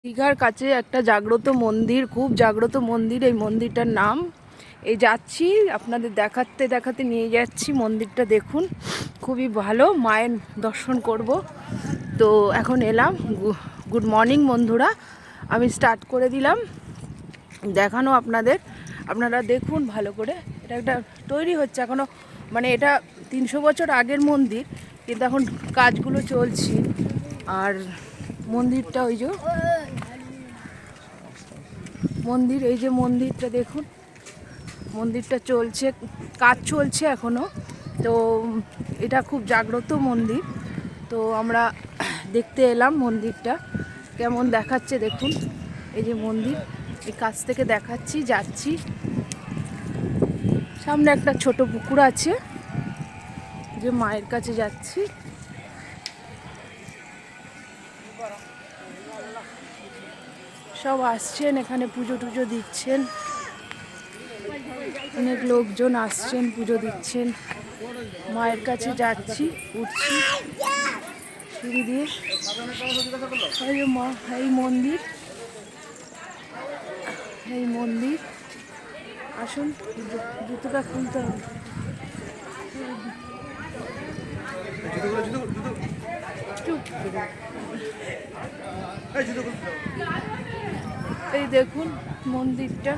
দীঘার কাছে একটা জাগ্রত মন্দির, খুব জাগ্রত মন্দির। এই মন্দিরটার নাম, এই যাচ্ছি আপনাদের দেখাতে দেখাতে নিয়ে যাচ্ছি। মন্দিরটা দেখুন, খুবই ভালো, মায়ের দর্শন করব। তো এখন এলাম। গুড মর্নিং বন্ধুরা, আমি স্টার্ট করে দিলাম দেখানো আপনাদের। আপনারা দেখুন ভালো করে। এটা একটা তৈরি হচ্ছে এখনও, মানে এটা 300 বছর আগের মন্দির, কিন্তু এখন কাজগুলো চলছে। আর মন্দিরটা ওই যে মন্দির, এই যে মন্দিরটা দেখুন, মন্দিরটা চলছে, কাজ চলছে এখনও। তো এটা খুব জাগ্রত মন্দির। তো আমরা দেখতে এলাম মন্দিরটা কেমন দেখাচ্ছে দেখুন। এই যে মন্দির, এই কাছ থেকে দেখাচ্ছি, যাচ্ছি। সামনে একটা ছোট পুকুর আছে, যে মায়ের কাছে যাচ্ছি। সব আসছেন এখানে, পুজো টুজো দিচ্ছেন, অনেক লোকজন আসছেন, পুজো দিচ্ছেন। মায়ের কাছে যাচ্ছি, উঠছি সিঁড়ি দিয়ে। এই মা, এই মন্দির, এই মন্দির। আসুন, জুতোটা খুলতে হবে। এই দেখুন মন্দিরটা,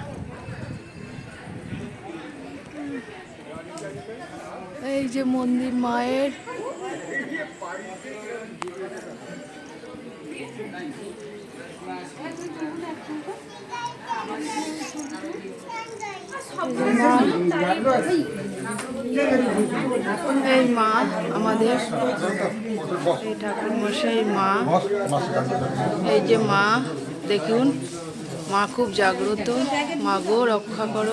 এই যে মন্দির মায়ের। এই মা আমাদের, এই ঠাকুর মশাই মা। এই যে মা দেখুন, মা খুব জাগ্রত। মা গো রক্ষা করো।